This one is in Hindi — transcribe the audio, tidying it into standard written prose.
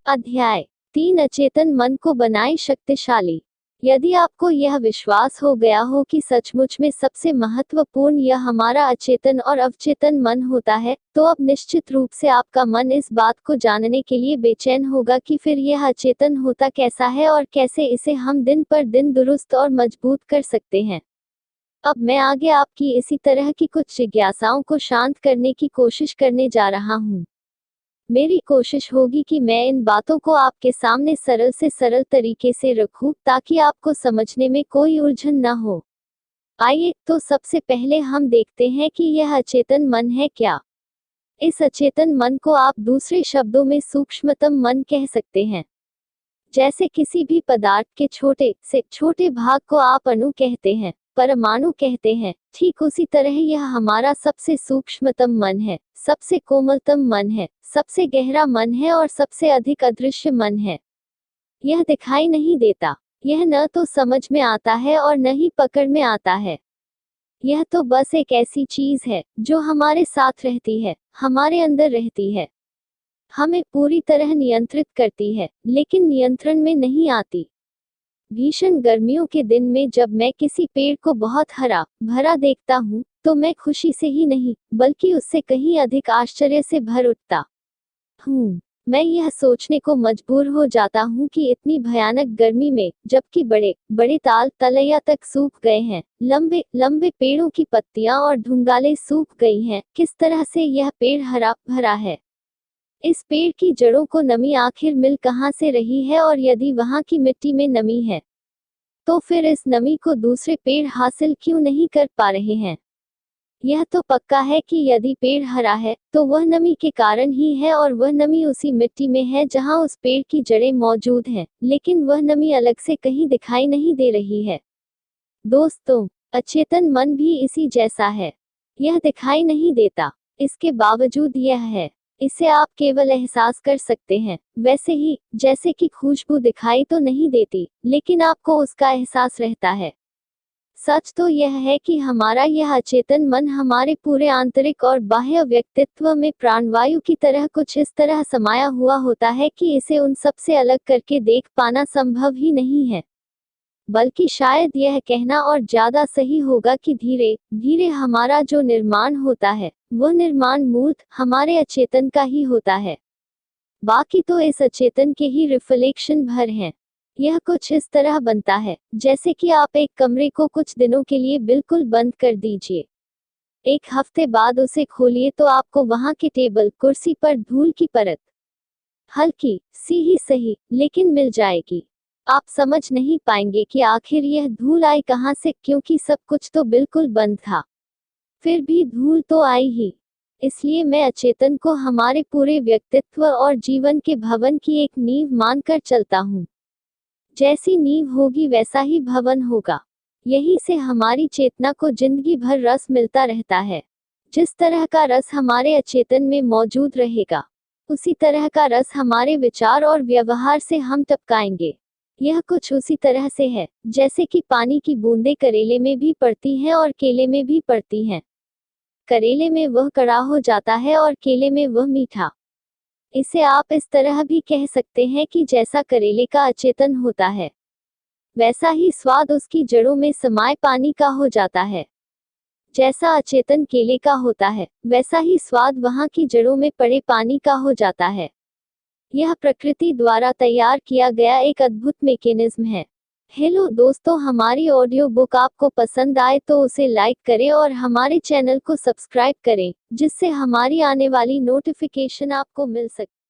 अध्याय 3 अचेतन मन को बनाए शक्तिशाली। यदि आपको यह विश्वास हो गया हो कि सचमुच में सबसे महत्वपूर्ण यह हमारा अचेतन और अवचेतन मन होता है, तो अब निश्चित रूप से आपका मन इस बात को जानने के लिए बेचैन होगा कि फिर यह अचेतन होता कैसा है और कैसे इसे हम दिन पर दिन दुरुस्त और मजबूत कर सकते हैं। अब मैं आगे आपकी इसी तरह की कुछ जिज्ञासाओं को शांत करने की कोशिश करने जा रहा हूँ। मेरी कोशिश होगी कि मैं इन बातों को आपके सामने सरल से सरल तरीके से रखूं, ताकि आपको समझने में कोई उलझन न हो। आइए तो सबसे पहले हम देखते हैं कि यह अचेतन मन है क्या। इस अचेतन मन को आप दूसरे शब्दों में सूक्ष्मतम मन कह सकते हैं। जैसे किसी भी पदार्थ के छोटे से छोटे भाग को आप अणु कहते हैं, परमाणु कहते हैं, ठीक उसी तरह यह हमारा सबसे सूक्ष्मतम मन है, सबसे कोमलतम मन है, सबसे गहरा मन है और सबसे अधिक अदृश्य मन है। यह दिखाई नहीं देता, यह न तो समझ में आता है और न ही पकड़ में आता है। यह तो बस एक ऐसी चीज है जो हमारे साथ रहती है, हमारे अंदर रहती है, हमें पूरी तरह नियंत्रित करती है, लेकिन नियंत्रण में नहीं आती। भीषण गर्मियों के दिन में जब मैं किसी पेड़ को बहुत हरा भरा देखता हूँ, तो मैं खुशी से ही नहीं, बल्कि उससे कहीं अधिक आश्चर्य से भर उठता हूँ। मैं यह सोचने को मजबूर हो जाता हूँ कि इतनी भयानक गर्मी में, जबकि बड़े बड़े ताल तलैया तक सूख गए हैं, लंबे लंबे पेड़ों की पत्तियां और ढूंढालें सूख गई हैं, किस तरह से यह पेड़ हरा भरा है। इस पेड़ की जड़ों को नमी आखिर मिल कहाँ से रही है, और यदि वहाँ की मिट्टी में नमी है, तो फिर इस नमी को दूसरे पेड़ हासिल क्यों नहीं कर पा रहे हैं। यह तो पक्का है कि यदि पेड़ हरा है, तो वह नमी के कारण ही है, और वह नमी उसी मिट्टी में है जहाँ उस पेड़ की जड़ें मौजूद हैं, लेकिन वह नमी अलग से कहीं दिखाई नहीं दे रही है। दोस्तों, अचेतन मन भी इसी जैसा है। यह दिखाई नहीं देता, इसके बावजूद यह है। इसे आप केवल एहसास कर सकते हैं, वैसे ही जैसे कि खुशबू दिखाई तो नहीं देती, लेकिन आपको उसका एहसास रहता है। सच तो यह है कि हमारा यह अचेतन मन हमारे पूरे आंतरिक और बाह्य व्यक्तित्व में प्राणवायु की तरह कुछ इस तरह समाया हुआ होता है कि इसे उन सब से अलग करके देख पाना संभव ही नहीं है। बल्कि शायद यह कहना और ज्यादा सही होगा कि धीरे धीरे हमारा जो निर्माण होता है, वह निर्माण मूर्त हमारे अचेतन का ही होता है। बाकी तो इस अचेतन के ही रिफ्लेक्शन भर हैं। यह कुछ इस तरह बनता है जैसे कि आप एक कमरे को कुछ दिनों के लिए बिल्कुल बंद कर दीजिए। एक हफ्ते बाद उसे खोलिए तो आपको वहां के टेबल कुर्सी पर धूल की परत हल्की सी ही सही, लेकिन मिल जाएगी। आप समझ नहीं पाएंगे कि आखिर यह धूल आई कहां से, क्योंकि सब कुछ तो बिल्कुल बंद था। फिर भी धूल तो आई ही। इसलिए मैं अचेतन को हमारे पूरे व्यक्तित्व और जीवन के भवन की एक नींव मानकर चलता हूँ। जैसी नींव होगी वैसा ही भवन होगा। यही से हमारी चेतना को जिंदगी भर रस मिलता रहता है। जिस तरह का रस हमारे अचेतन में मौजूद रहेगा, उसी तरह का रस हमारे विचार और व्यवहार से हम टपकाएंगे। यह कुछ उसी तरह से है जैसे कि पानी की बूंदें करेले में भी पड़ती हैं और केले में भी पड़ती हैं। करेले में वह कड़ा हो जाता है और केले में वह मीठा। इसे आप इस तरह भी कह सकते हैं कि जैसा करेले का अचेतन होता है, वैसा ही स्वाद उसकी जड़ों में समाये पानी का हो जाता है। जैसा अचेतन केले का होता है, वैसा ही स्वाद वहां की जड़ों में पड़े पानी का हो जाता है। यह प्रकृति द्वारा तैयार किया गया एक अद्भुत मैकेनिज्म है। हेलो दोस्तों, हमारी ऑडियो बुक आपको पसंद आए तो उसे लाइक करें और हमारे चैनल को सब्सक्राइब करें, जिससे हमारी आने वाली नोटिफिकेशन आपको मिल सके।